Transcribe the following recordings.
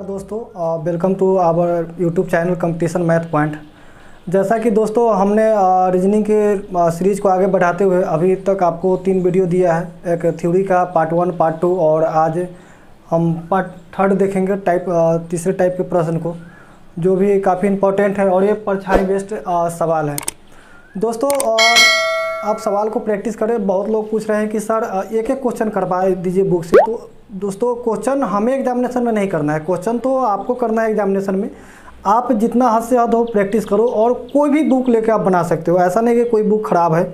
दोस्तों, welcome to our YouTube channel competition math point. जैसा कि दोस्तों हमने रीजनिंग के सीरीज़ को आगे बढ़ाते हुए अभी तक आपको 3 वीडियो दिया है। एक थ्योरी का पार्ट 1, पार्ट 2 और आज हम पार्ट 3 देखेंगे तीसरे टाइप के प्रश्न को, जो भी काफ़ी इम्पोर्टेंट है और ये परछाई बेस्ड सवाल है दोस्तों। और आप सवाल को प्रैक्टिस करें। बहुत लोग पूछ रहे हैं कि सर एक एक क्वेश्चन करवा दीजिए बुक से। तो दोस्तों क्वेश्चन हमें एग्जामिनेशन में नहीं करना है, क्वेश्चन तो आपको करना है एग्जामिनेशन में। आप जितना हद से हद हो प्रैक्टिस करो और कोई भी बुक लेके आप बना सकते हो। ऐसा नहीं कि कोई बुक ख़राब है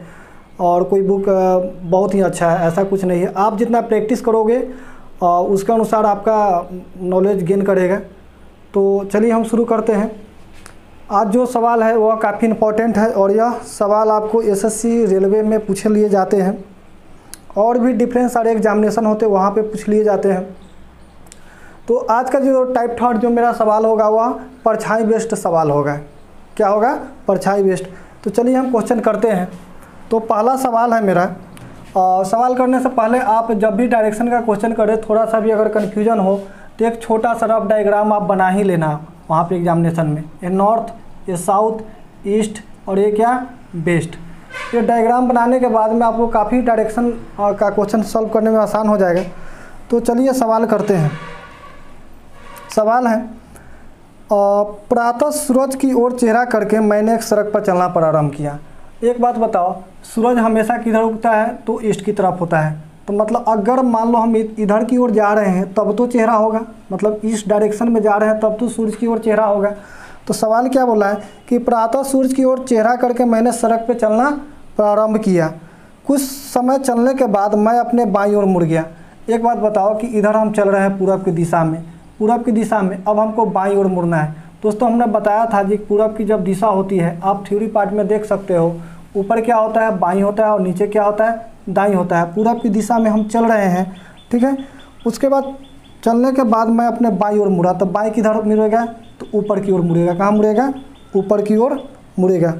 और कोई बुक बहुत ही अच्छा है, ऐसा कुछ नहीं है। आप जितना प्रैक्टिस करोगे उसके अनुसार आपका नॉलेज गेन करेगा। तो चलिए हम शुरू करते हैं। आज जो सवाल है वह काफ़ी इम्पोर्टेंट है और यह सवाल आपको एसएससी रेलवे में पूछे लिए जाते हैं और भी डिफरेंट सारे एग्जामिनेशन होते हैं, वहाँ पे पूछ लिए जाते हैं। तो आज का जो टाइप 3 जो मेरा सवाल होगा वह परछाई बेस्ड सवाल होगा। क्या होगा? परछाई बेस्ड। तो चलिए हम क्वेश्चन करते हैं। तो पहला सवाल है मेरा। सवाल करने से पहले आप जब भी डायरेक्शन का क्वेश्चन करें, थोड़ा सा भी अगर कन्फ्यूजन हो तो एक छोटा सा रफ डायग्राम आप बना ही लेना वहाँ पे एग्जामिनेशन में। ये नॉर्थ, ये साउथ, ईस्ट और ये क्या वेस्ट। ये डायग्राम बनाने के बाद में आपको काफ़ी डायरेक्शन का क्वेश्चन सॉल्व करने में आसान हो जाएगा। तो चलिए सवाल करते हैं। सवाल है, प्रातः सूरज की ओर चेहरा करके मैंने एक सड़क पर चलना प्रारंभ किया। एक बात बताओ, सूरज हमेशा किधर उगता है? तो ईस्ट की तरफ होता है। तो मतलब अगर मान लो हम इधर की ओर जा रहे हैं तब तो चेहरा होगा, मतलब ईस्ट डायरेक्शन में जा रहे हैं तब तो सूरज की ओर चेहरा होगा। तो सवाल क्या बोला है कि प्रातः सूरज की ओर चेहरा करके मैंने सड़क पे चलना प्रारंभ किया। कुछ समय चलने के बाद मैं अपने बाईं ओर मुड़ गया। एक बात बताओ कि इधर हम चल रहे हैं पूरब की दिशा में, पूरब की दिशा में, अब हमको बाईं ओर मुड़ना है। दोस्तों हमने बताया था कि पूरब की जब दिशा होती है, आप थ्योरी पार्ट में देख सकते हो, ऊपर क्या होता है? बाईं होता है और नीचे क्या होता है? दाईं होता है। पूरब की दिशा में हम चल रहे हैं, ठीक है। उसके बाद चलने के बाद मैं अपने बाईं ओर मुड़ा, तो बाईं किधर मुड़ेगा? तो ऊपर की ओर मुड़ेगा। कहाँ मुड़ेगा? ऊपर की ओर मुड़ेगा।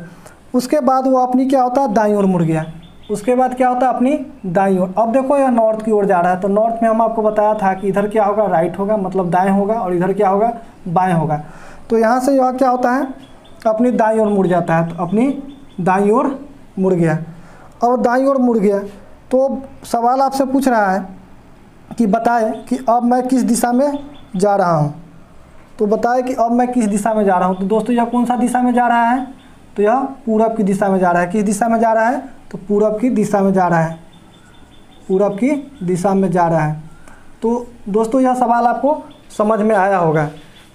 उसके बाद वो अपनी क्या होता है? दाईं ओर मुड़ गया। उसके बाद क्या होता है? अपनी दाईं ओर। अब देखो यह नॉर्थ की ओर जा रहा है, तो नॉर्थ में हम आपको बताया था कि इधर क्या होगा? राइट होगा, मतलब दाएं होगा, और इधर क्या होगा? बाएं होगा। तो यहाँ से यह क्या होता है? अपनी दाईं ओर मुड़ जाता है। तो अपनी दाईं ओर मुड़ गया। और दाईं ओर मुड़ गया तो सवाल आपसे पूछ रहा है कि बताए कि अब मैं किस दिशा में जा रहा हूँ। तो बताए कि अब मैं किस दिशा में जा रहा हूँ। तो दोस्तों यह कौन सा दिशा में जा रहा है? तो यह पूरब की दिशा में जा रहा है। किस दिशा में जा रहा है? तो पूरब की दिशा में जा रहा है, पूरब की दिशा में जा रहा है। तो दोस्तों यह सवाल आपको समझ में आया होगा।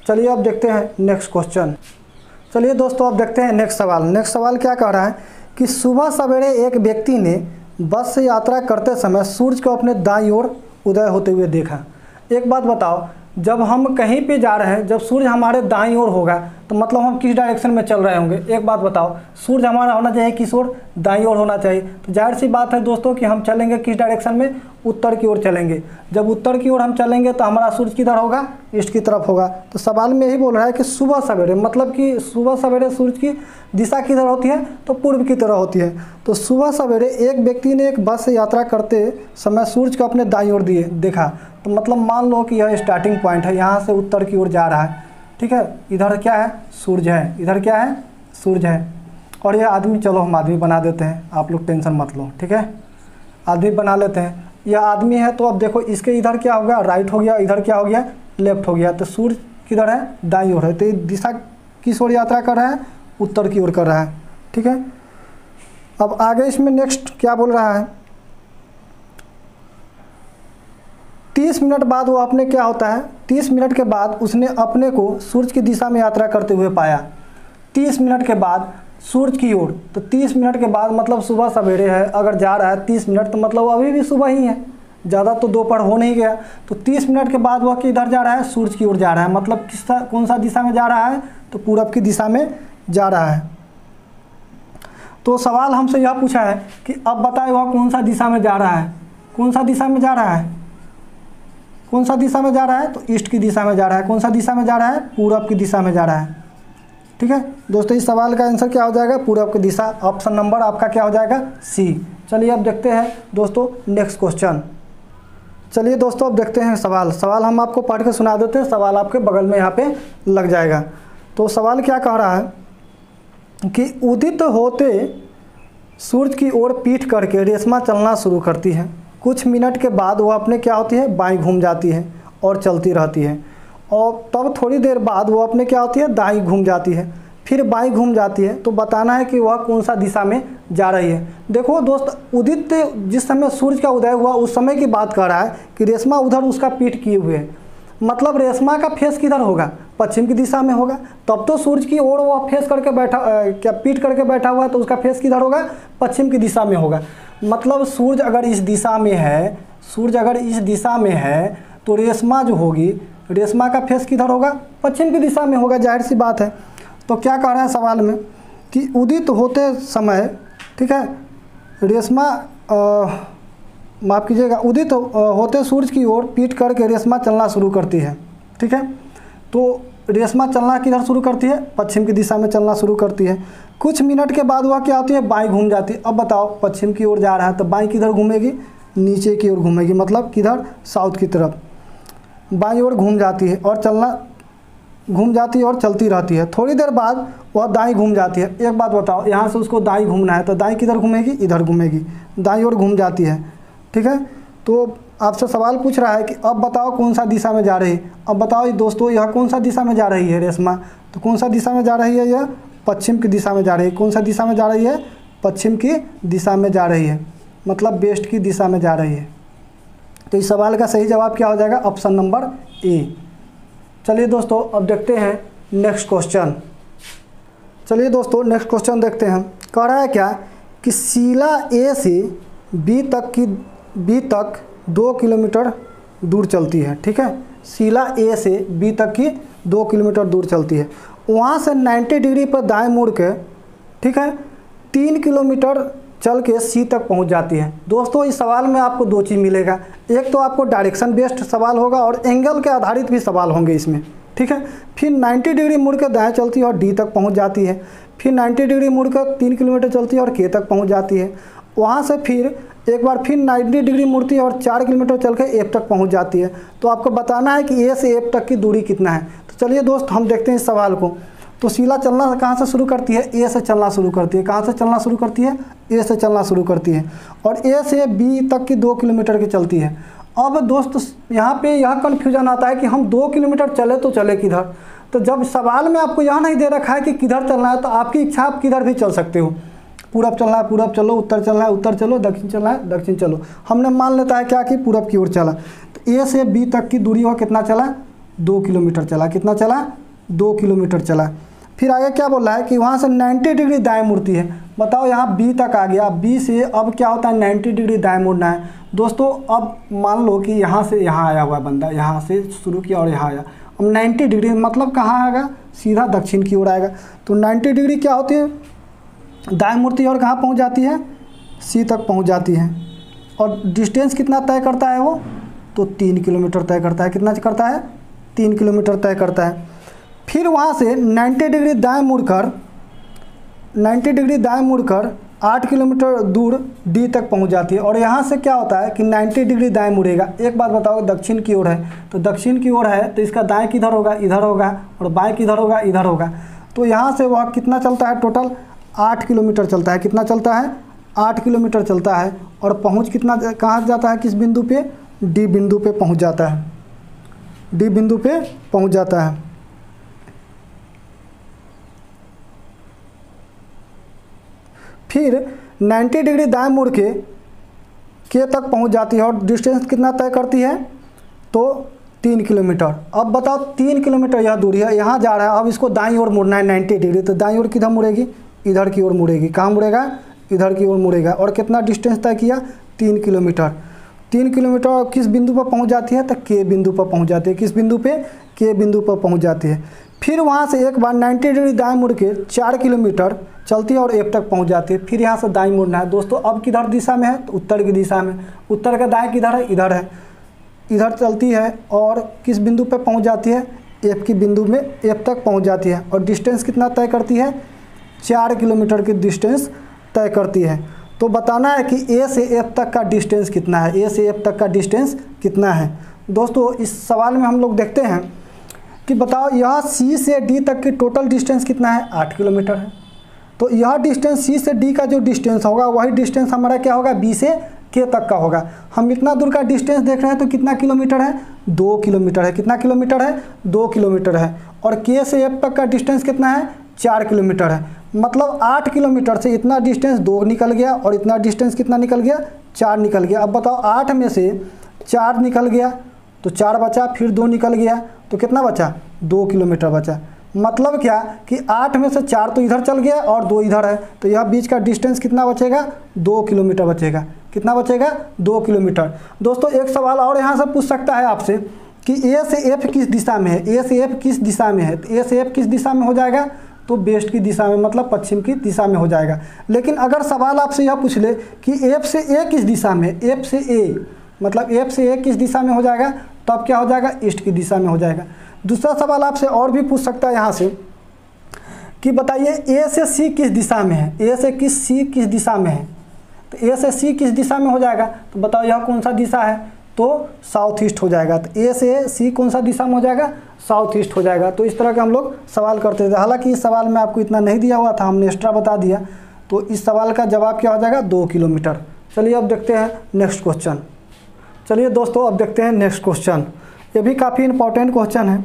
चलिए अब देखते हैं नेक्स्ट क्वेश्चन। चलिए दोस्तों अब देखते हैं नेक्स्ट सवाल। नेक्स्ट सवाल क्या कह रहा है कि सुबह सवेरे एक व्यक्ति ने बस से यात्रा करते समय सूरज को अपने दाईं ओर उदय होते हुए देखा। एक बात बताओ, जब हम कहीं पे जा रहे हैं, जब सूरज हमारे दाईं ओर होगा तो मतलब हम किस डायरेक्शन में चल रहे होंगे? एक बात बताओ, सूरज हमारा होना चाहिए किस ओर? दाईं ओर होना चाहिए। तो जाहिर सी बात है दोस्तों कि हम चलेंगे किस डायरेक्शन में? उत्तर की ओर चलेंगे। जब उत्तर की ओर हम चलेंगे तो हमारा सूरज किधर होगा? ईस्ट की तरफ होगा। तो सवाल में यही बोल रहा है कि सुबह सवेरे, मतलब कि सुबह सवेरे सूरज की दिशा किधर होती है? तो पूर्व की तरह होती है। तो सुबह सवेरे एक व्यक्ति ने एक बस से यात्रा करते समय सूरज को अपने दाईं ओर देखा। तो मतलब मान लो कि यह स्टार्टिंग पॉइंट है, यहाँ से उत्तर की ओर जा रहा है, ठीक है। इधर क्या है? सूरज है। इधर क्या है? सूरज है। और यह आदमी, चलो हम आदमी बना देते हैं, आप लोग टेंशन मत लो, ठीक है। आदमी बना लेते हैं। यह आदमी है तो अब देखो इसके इधर क्या हो गया? राइट हो गया। इधर क्या हो गया? लेफ्ट हो गया। तो सूरज किधर है? दाईं ओर है। तो ये दिशा किस ओर यात्रा कर रहा है? उत्तर की ओर कर रहा है, ठीक है। अब आगे इसमें नेक्स्ट क्या बोल रहा है? 30 मिनट बाद वो अपने क्या होता है? 30 मिनट के बाद उसने अपने को सूरज की दिशा में यात्रा करते हुए पाया। 30 मिनट के बाद सूरज की ओर। तो 30 मिनट के बाद मतलब सुबह सवेरे है, अगर जा रहा है 30 मिनट तो मतलब अभी भी सुबह ही है, ज़्यादा तो दोपहर हो नहीं गया। तो 30 मिनट के बाद वह किधर जा रहा है? सूरज की ओर जा रहा है। मतलब कौन सा दिशा में जा रहा है? तो पूरब की दिशा में जा रहा है। तो सवाल हमसे यह पूछा है कि अब बताए वह कौन सा दिशा में जा रहा है? कौन सा दिशा में जा रहा है? कौन सा दिशा में जा रहा है? तो ईस्ट की दिशा में जा रहा है। कौन सा दिशा में जा रहा है? पूरब की दिशा में जा रहा है, ठीक है दोस्तों। इस सवाल का आंसर क्या हो जाएगा? पूरब की दिशा। ऑप्शन नंबर आपका क्या हो जाएगा? सी। चलिए अब देखते हैं दोस्तों नेक्स्ट क्वेश्चन। चलिए दोस्तों, अब देखते हैं सवाल हम आपको पढ़ के सुना देते हैं, सवाल आपके बगल में यहाँ पे लग जाएगा। तो सवाल क्या कह रहा है कि उदित होते सूरज की ओर पीठ करके रेशमा चलना शुरू करती है। कुछ मिनट के बाद वो अपने क्या होती है, बाईं घूम जाती है और चलती रहती है। और तब थोड़ी देर बाद वो अपने क्या होती है, दाईं घूम जाती है, फिर बाईं घूम जाती है। तो बताना है कि वह कौन सा दिशा में जा रही है। देखो दोस्त, उदित जिस समय सूरज का उदय हुआ उस समय की बात कर रहा है कि रेशमा उधर उसका पीठ किए हुए है। मतलब रेशमा का फेस किधर होगा, पश्चिम की दिशा में होगा। तब तो सूरज की ओर वह फेस करके बैठा क्या पीठ करके बैठा हुआ है, तो उसका फेस किधर होगा, पश्चिम की दिशा में होगा। मतलब सूरज अगर इस दिशा में है, सूरज अगर इस दिशा में है तो रेशमा जो होगी, रेशमा का फेस किधर होगा, पश्चिम की दिशा में होगा, जाहिर सी बात है। तो क्या कह रहा है सवाल में कि उदित होते समय, ठीक है, रेशमा माफ़ कीजिएगा, उदित होते सूरज की ओर पीठ करके रेशमा चलना शुरू करती है। ठीक है, तो रेशमा चलना किधर शुरू करती है, पश्चिम की दिशा में चलना शुरू करती है। कुछ मिनट के बाद वह क्या होती है, बाईं घूम जाती है। अब बताओ, पश्चिम की ओर जा रहा है तो बाईं किधर घूमेगी, नीचे की ओर घूमेगी, मतलब किधर, साउथ की तरफ। बाईं ओर घूम जाती है और घूम जाती है और चलती रहती है। थोड़ी देर बाद वह दाईं घूम जाती है। एक बात बताओ, यहाँ से उसको दाईं घूमना है तो दाईं किधर घूमेगी, इधर घूमेगी, दाईं ओर घूम जाती है। ठीक है, तो आपसे सवाल पूछ रहा है कि अब बताओ कौन सा दिशा में जा रही है। अब बताओ दोस्तों, यह कौन सा दिशा में जा रही है रेशमा, तो कौन सा दिशा में जा रही है, यह पश्चिम की दिशा में जा रही है। कौन सा दिशा में जा रही है, पश्चिम की दिशा में जा रही है, मतलब वेस्ट की दिशा में जा रही है। तो इस सवाल का सही जवाब क्या हो जाएगा, ऑप्शन नंबर ए। चलिए दोस्तों, अब देखते हैं नेक्स्ट क्वेश्चन। चलिए दोस्तों, नेक्स्ट क्वेश्चन देखते हैं। कह रहा है क्या कि शिला ए से बी तक 2 किलोमीटर दूर चलती है। ठीक है, शिला ए से बी तक की 2 किलोमीटर दूर चलती है। वहाँ से 90 डिग्री पर दाएं मुड़ के, ठीक है, 3 किलोमीटर चल के सी तक पहुंच जाती है। दोस्तों, इस सवाल में आपको दो चीज़ मिलेगा, एक तो आपको डायरेक्शन बेस्ड सवाल होगा और एंगल के आधारित भी सवाल होंगे इसमें। ठीक है, फिर 90 डिग्री मुड़ के दाएँ चलती है और डी तक पहुंच जाती है, फिर 90 डिग्री मुड़ कर 3 किलोमीटर चलती है और के तक पहुंच जाती है। वहाँ से फिर एक बार फिर 90 डिग्री मुड़ती है और 4 किलोमीटर चल के एफ तक पहुँच जाती है। तो आपको बताना है कि ए से एफ तक की दूरी कितना है। तो चलिए दोस्त, हम देखते हैं इस सवाल को। तो शिला चलना कहाँ से शुरू करती है, ए से चलना शुरू करती है। कहाँ से चलना शुरू करती है, ए से चलना शुरू करती है और ए से बी तक की 2 किलोमीटर की चलती है। अब दोस्त, यहाँ पे यह कन्फ्यूजन आता है कि हम 2 किलोमीटर चले तो चले किधर। तो जब सवाल में आपको यह नहीं दे रखा है कि किधर चलना है, तो आपकी इच्छा, आप किधर भी चल सकते हो। पूरब चलना है पूरब चलो, उत्तर चलना है उत्तर चलो, दक्षिण चलना है दक्षिण चलो। हमने मान लेता है क्या कि पूरब की ओर चला। तो ए से बी तक की दूरी हो कितना चला, 2 किलोमीटर चला। कितना चला, 2 किलोमीटर चला। फिर आगे क्या बोल रहा है कि वहाँ से 90 डिग्री दाएं मुड़ती है। बताओ, यहाँ बी तक आ गया, बी से अब क्या होता है, 90 डिग्री दाएं मुड़ना है। दोस्तों, अब मान लो कि यहाँ से यहाँ आया हुआ बंदा, यहाँ से शुरू किया और यहाँ आया। अब 90 डिग्री मतलब कहाँ आएगा, सीधा दक्षिण की ओर आएगा। तो 90 डिग्री क्या होती है, दाएं मुड़ती है और कहाँ पहुँच जाती है, सी तक पहुँच जाती है। और डिस्टेंस कितना तय करता है वो, तो 3 किलोमीटर तय करता है। कितना करता है, 3 किलोमीटर तय करता है। फिर वहाँ से 90 डिग्री दाएं मुड़कर 8 किलोमीटर दूर डी तक पहुँच जाती है। और यहाँ से क्या होता है कि 90 डिग्री दाएं मुड़ेगा। एक बात बताओ, दक्षिण की ओर है तो दक्षिण की ओर है तो इसका दाएं किधर होगा, इधर होगा, और बाएं किधर होगा, इधर होगा। तो यहाँ से वह कितना चलता है, टोटल 8 किलोमीटर चलता है। कितना चलता है, 8 किलोमीटर चलता है। और पहुँच कितना, कहाँ जाता है, किस बिंदु पे, डी बिंदु पे पहुँच जाता है। डी बिंदु पे पहुँच जाता है। फिर 90 डिग्री दाएं मुड़ के तक पहुंच जाती है और डिस्टेंस कितना तय करती है, तो 3 किलोमीटर। अब बताओ, 3 किलोमीटर यह दूरी है, यहाँ जा रहा है। अब इसको दाईं ओर मुड़ना है 90 डिग्री, तो दाईं ओर किधर मुड़ेगी, इधर की ओर मुड़ेगी। कहाँ मुड़ेगा, इधर की ओर मुड़ेगा। और कितना डिस्टेंस तय किया, 3 किलोमीटर। 3 किलोमीटर किस बिंदु पर पहुँच जाती है, तो के बिंदु पर पहुँच जाती है। किस बिंदु पे, के बिंदु पर पहुँच जाती है। फिर वहाँ से एक बार 90 डिग्री दाएं मुड़ के 4 किलोमीटर चलती है और एफ तक पहुँच जाती है। फिर यहाँ से दाएं मुड़ना है। दोस्तों, अब किधर दिशा में है, तो उत्तर की दिशा में। उत्तर का दाएं किधर है, इधर है। इधर चलती है और किस बिंदु पे पहुँच जाती है, एफ की बिंदु में, एफ तक पहुँच जाती है। और डिस्टेंस कितना तय करती है, 4 किलोमीटर की डिस्टेंस तय करती है। तो बताना है कि ए से एफ तक का डिस्टेंस कितना है, ए से एफ तक का डिस्टेंस कितना है। दोस्तों इस सवाल में हम लोग देखते हैं कि बताओ यह सी से डी तक की टोटल डिस्टेंस कितना है, 8 किलोमीटर है। तो यह डिस्टेंस सी से डी का जो डिस्टेंस होगा वही डिस्टेंस हमारा क्या होगा, बी से के तक का होगा। हम इतना दूर का डिस्टेंस देख रहे हैं तो कितना किलोमीटर है, 2 किलोमीटर है। कितना किलोमीटर है, 2 किलोमीटर है। और के से एफ तक का डिस्टेंस कितना है, 4 किलोमीटर है। मतलब 8 किलोमीटर से इतना डिस्टेंस 2 निकल गया और इतना डिस्टेंस कितना निकल गया, 4 निकल गया। अब बताओ 8 में से 4 निकल गया तो 4 बचा, फिर 2 निकल गया तो कितना बचा, 2 किलोमीटर बचा। मतलब क्या कि 8 में से 4 तो इधर चल गया और 2 इधर है, तो यह बीच का डिस्टेंस कितना बचेगा, 2 किलोमीटर बचेगा। कितना बचेगा, 2 किलोमीटर। दोस्तों एक सवाल और यहाँ से पूछ सकता है आपसे कि ए से एफ किस दिशा में है, ए से एफ किस दिशा में है। तो ए से एफ किस दिशा में हो जाएगा, तो वेस्ट की दिशा में, मतलब पश्चिम की दिशा में हो जाएगा। लेकिन अगर सवाल आपसे यह पूछ ले कि एफ से ए किस दिशा में, एफ से ए मतलब एफ से ए किस दिशा में हो जाएगा, तो अब क्या हो जाएगा, ईस्ट की दिशा में हो जाएगा। दूसरा सवाल आपसे और भी पूछ सकता है यहाँ से कि बताइए ए से सी किस दिशा में है, ए से सी किस दिशा में है। तो ए से सी किस दिशा में हो जाएगा, तो बताओ यह कौन सा दिशा है, तो साउथ ईस्ट हो जाएगा। तो ए से सी कौन सा दिशा में हो जाएगा, साउथ ईस्ट हो जाएगा। तो इस तरह के हम लोग सवाल करते थे। हालांकि इस सवाल में आपको इतना नहीं दिया हुआ था, हमने एक्स्ट्रा बता दिया। तो इस सवाल का जवाब क्या हो जाएगा, 2 किलोमीटर। चलिए अब देखते हैं नेक्स्ट क्वेश्चन। चलिए दोस्तों अब देखते हैं नेक्स्ट क्वेश्चन। ये भी काफ़ी इंपॉर्टेंट क्वेश्चन है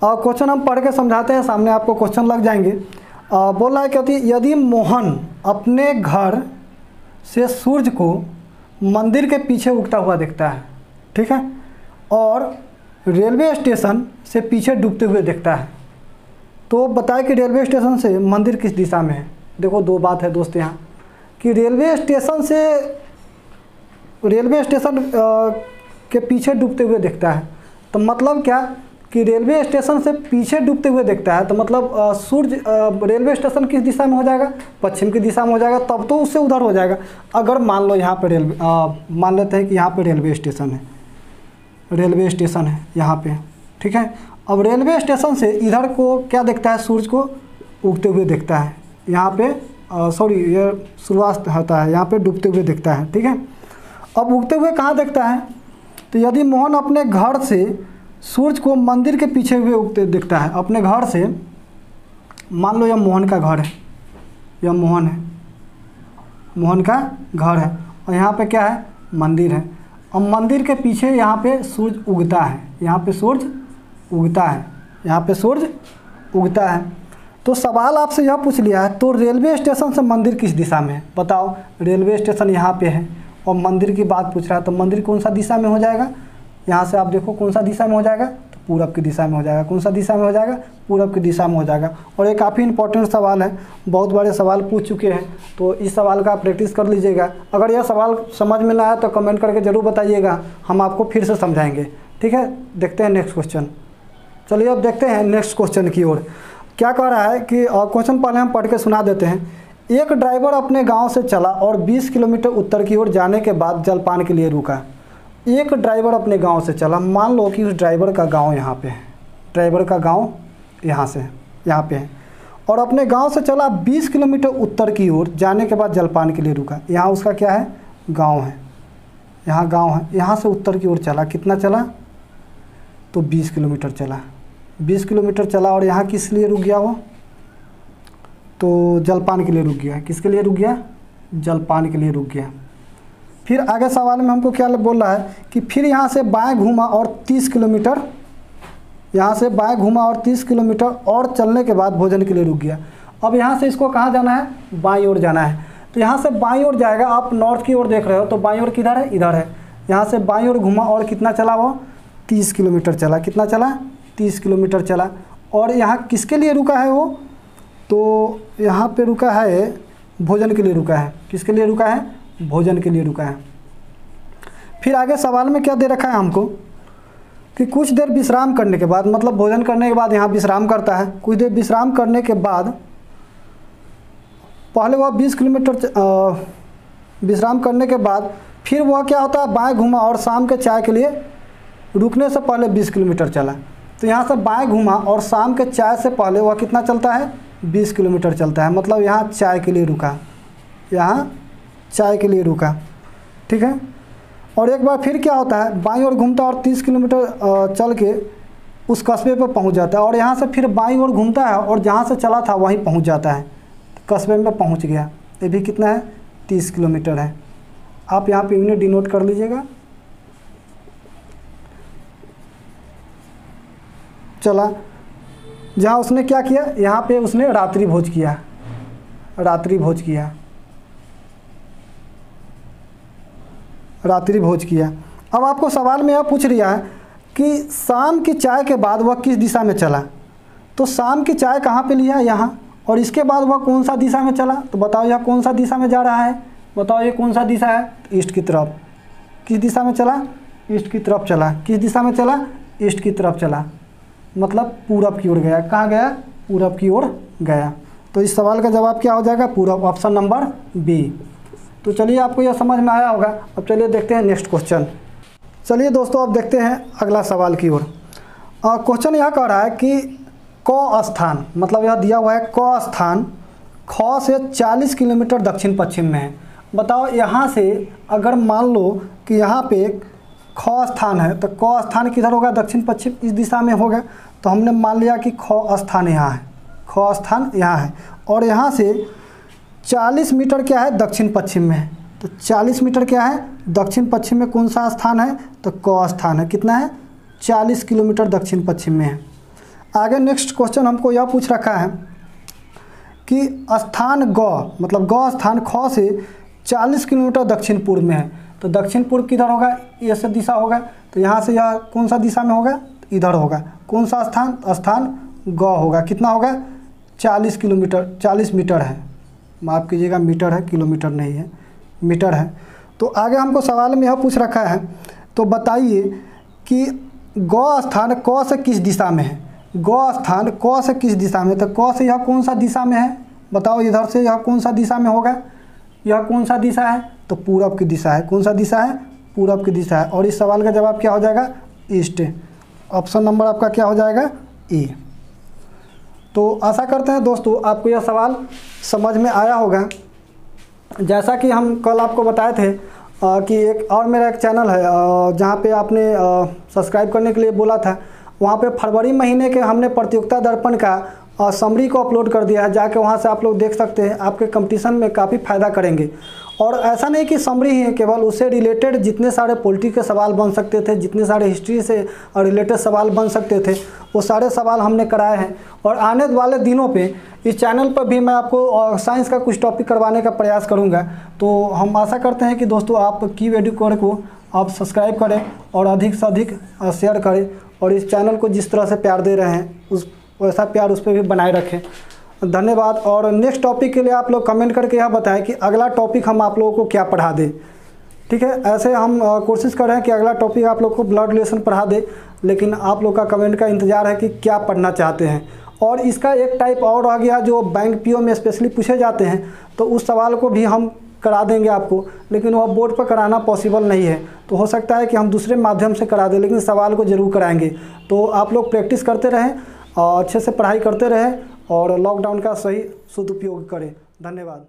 और क्वेश्चन हम पढ़ के समझाते हैं, सामने आपको क्वेश्चन लग जाएंगे। बोल रहा है कि यदि मोहन अपने घर से सूर्य को मंदिर के पीछे उगता हुआ देखता है, ठीक है, और रेलवे स्टेशन से पीछे डूबते हुए देखता है, तो बताए कि रेलवे स्टेशन से मंदिर किस दिशा में है। देखो दो बात है दोस्त यहाँ कि रेलवे स्टेशन के पीछे डूबते हुए देखता है, तो मतलब क्या कि रेलवे स्टेशन से पीछे डूबते हुए देखता है, तो मतलब सूर्य रेलवे स्टेशन किस दिशा में हो जाएगा, पश्चिम की दिशा में हो जाएगा, तब तो उससे उधर हो जाएगा। अगर मान लो यहाँ पे मान लेते हैं कि यहाँ पे रेलवे स्टेशन है यहाँ पे, ठीक है। अब रेलवे स्टेशन से इधर को क्या देखता है, सूर्य को उगते हुए देखता है। यहाँ पे ये सूर्यास्त होता है, यहाँ पे डूबते हुए देखता है, ठीक है। अब उगते हुए कहाँ देखता है, तो यदि मोहन अपने घर से सूर्य को मंदिर के पीछे हुए उगते देखता है, अपने घर से, मान लो यह मोहन का घर है, यह मोहन का घर है और यहाँ पे क्या है, मंदिर है। अब मंदिर के पीछे यहाँ पे सूर्य उगता है, यहाँ पे सूर्य उगता है। तो सवाल आपसे यह पूछ लिया है, तो रेलवे स्टेशन से मंदिर किस दिशा में है। बताओ रेलवे स्टेशन यहाँ पे है और मंदिर की बात पूछ रहा है, तो मंदिर कौन सा दिशा में हो जाएगा, यहाँ से आप देखो कौन सा दिशा में हो जाएगा, तो पूरब की दिशा में हो जाएगा। कौन सा दिशा में हो जाएगा, पूरब की दिशा में हो जाएगा। और ये काफ़ी इंपॉर्टेंट सवाल है, बहुत बड़े सवाल पूछ चुके हैं, तो इस सवाल का प्रैक्टिस कर लीजिएगा। अगर यह सवाल समझ में ना आया तो कमेंट करके ज़रूर बताइएगा, हम आपको फिर से समझाएंगे, ठीक है। देखते हैं नेक्स्ट क्वेश्चन। चलिए अब देखते हैं नेक्स्ट क्वेश्चन की ओर। क्या कह रहा है कि क्वेश्चन पहले हम पढ़ के सुना देते हैं। एक ड्राइवर अपने गाँव से चला और 20 किलोमीटर उत्तर की ओर जाने के बाद जलपान के लिए रुका। एक ड्राइवर अपने गांव से चला, मान लो कि उस ड्राइवर का गांव यहाँ पे है, ड्राइवर का गांव यहाँ पे है, और अपने गांव से चला 20 किलोमीटर उत्तर की ओर जाने के बाद जलपान के लिए रुका। यहाँ उसका क्या है, गांव है, यहाँ गांव है। यहाँ से उत्तर की ओर चला, कितना चला, तो 20 किलोमीटर चला। 20 किलोमीटर चला और यहाँ किस लिए रुक गया वो, तो जलपान के लिए रुक गया। किसके लिए रुक गया, जलपान के लिए रुक गया। फिर आगे सवाल में हमको क्या बोल रहा है कि फिर यहाँ से बाएं घूमा और 30 किलोमीटर, यहाँ से बाएं घूमा और 30 किलोमीटर और चलने के बाद भोजन के लिए रुक गया। अब यहाँ से इसको कहाँ जाना है, बाईं ओर जाना है। तो यहाँ से बाईं ओर जाएगा, आप नॉर्थ की ओर देख रहे हो, तो बाईं ओर किधर है, इधर है। यहाँ से बाईं ओर घूमा और कितना चला वो, 30 किलोमीटर चला। कितना चला, 30 किलोमीटर चला। और यहाँ किसके लिए रुका है वो, तो यहाँ पे रुका है, भोजन के लिए रुका है। किसके लिए रुका है, भोजन के लिए रुका है। फिर आगे सवाल में क्या दे रखा है हमको कि कुछ देर विश्राम करने के बाद, मतलब भोजन करने के बाद यहाँ विश्राम करता है। कुछ देर विश्राम करने के बाद, पहले वह 20 किलोमीटर विश्राम करने के बाद फिर वह क्या होता है, बाएं घूमा और शाम के चाय के लिए रुकने से पहले 20 किलोमीटर चला। तो यहाँ से बाएं घूमा और शाम के चाय से पहले वह कितना चलता है, 20 किलोमीटर चलता है। मतलब यहाँ चाय के लिए रुका, यहाँ चाय के लिए रुका, ठीक है। और एक बार फिर क्या होता है, बाईं ओर घूमता है और 30 किलोमीटर चल के उस कस्बे पर पहुंच जाता है, और यहाँ से फिर बाईं ओर घूमता है और जहाँ से चला था वहीं पहुंच जाता है, कस्बे में पहुंच गया। ये भी कितना है, 30 किलोमीटर है। आप यहाँ पे यूनिट डिनोट कर लीजिएगा। चला, जहाँ उसने क्या किया, यहाँ पे उसने रात्रि भोज किया, रात्रि भोज किया, रात्रि भोज किया। अब आपको सवाल में यह पूछ रहा है कि शाम की चाय के बाद वह किस दिशा में चला। तो शाम की चाय कहाँ पे लिया, यहाँ, और इसके बाद वह कौन सा दिशा में चला। तो बताओ यह कौन सा दिशा में जा रहा है, बताओ ये कौन सा दिशा है, ईस्ट की तरफ। किस दिशा में चला, ईस्ट की तरफ चला। किस दिशा में चला, ईस्ट की तरफ चला, मतलब पूरब की ओर गया। कहाँ गया, पूरब की ओर गया। तो इस सवाल का जवाब क्या हो जाएगा, पूरब, ऑप्शन नंबर बी। तो चलिए आपको यह समझ में आया होगा। अब चलिए देखते हैं नेक्स्ट क्वेश्चन। चलिए दोस्तों अब देखते हैं अगला सवाल की ओर। क्वेश्चन यह कह रहा है कि क स्थान, मतलब यह दिया हुआ है क स्थान ख से 40 किलोमीटर दक्षिण पश्चिम में है। बताओ यहाँ से अगर मान लो कि यहाँ पे ख स्थान है तो क स्थान किधर होगा, दक्षिण पश्चिम, इस दिशा में होगा। तो हमने मान लिया कि ख स्थान यहाँ है, ख स्थान यहाँ है, और यहाँ से 40 मीटर क्या है, दक्षिण पश्चिम में है। तो 40 मीटर क्या है, दक्षिण पश्चिम में कौन सा स्थान है, तो क स्थान है। कितना है, 40 किलोमीटर दक्षिण पश्चिम में है। आगे नेक्स्ट क्वेश्चन हमको यह पूछ रखा है कि स्थान ग, मतलब ग स्थान ख से 40 किलोमीटर दक्षिण पूर्व में है। तो दक्षिण पूर्व किधर होगा, ये से दिशा होगा। तो यहाँ से यह कौन सा दिशा में होगा, इधर होगा। कौन सा स्थान, स्थान ग होगा। कितना होगा, 40 किलोमीटर, 40 मीटर है, माफ़ कीजिएगा मीटर है, किलोमीटर नहीं है, मीटर है। तो आगे हमको सवाल में यह पूछ रखा है, तो बताइए कि ग स्थान क से किस दिशा में है। ग स्थान क से किस दिशा में, तो क से यह कौन सा दिशा में है, बताओ इधर से यह कौन सा दिशा में होगा, यह कौन सा दिशा है, तो पूरब की दिशा है। कौन सा दिशा है, पूरब की दिशा है। और इस सवाल का जवाब क्या हो जाएगा, ईस्ट। ऑप्शन नंबर आपका क्या हो जाएगा, ए। तो आशा करते हैं दोस्तों आपको यह सवाल समझ में आया होगा। जैसा कि हम कल आपको बताए थे कि एक और मेरा एक चैनल है जहाँ पे आपने सब्सक्राइब करने के लिए बोला था, वहाँ पे फरवरी महीने के हमने प्रतियोगिता दर्पण का समरी को अपलोड कर दिया है। जाके वहाँ से आप लोग देख सकते हैं, आपके कंपटीशन में काफ़ी फ़ायदा करेंगे। और ऐसा नहीं कि समरी ही है केवल, उससे रिलेटेड जितने सारे पॉलिटी के सवाल बन सकते थे, जितने सारे हिस्ट्री से रिलेटेड सवाल बन सकते थे, वो सारे सवाल हमने कराए हैं। और आने वाले दिनों पे इस चैनल पर भी मैं आपको साइंस का कुछ टॉपिक करवाने का प्रयास करूंगा। तो हम आशा करते हैं कि दोस्तों आप कीव एडुकेयर को आप सब्सक्राइब करें और अधिक से अधिक शेयर करें, और इस चैनल को जिस तरह से प्यार दे रहे हैं उस वैसा प्यार उस पर भी बनाए रखें। धन्यवाद। और नेक्स्ट टॉपिक के लिए आप लोग कमेंट करके यह बताएं कि अगला टॉपिक हम आप लोगों को क्या पढ़ा दें, ठीक है। ऐसे हम कोशिश कर रहे हैं कि अगला टॉपिक आप लोग को ब्लड रिलेशन पढ़ा दे, लेकिन आप लोग का कमेंट का इंतज़ार है कि क्या पढ़ना चाहते हैं। और इसका एक टाइप और आ गया जो बैंक पीओ में स्पेशली पूछे जाते हैं, तो उस सवाल को भी हम करा देंगे आपको, लेकिन वह बोर्ड पर कराना पॉसिबल नहीं है। तो हो सकता है कि हम दूसरे माध्यम से करा दें, लेकिन सवाल को ज़रूर कराएंगे। तो आप लोग प्रैक्टिस करते रहें और अच्छे से पढ़ाई करते रहें और लॉकडाउन का सही सदुपयोग करें। धन्यवाद।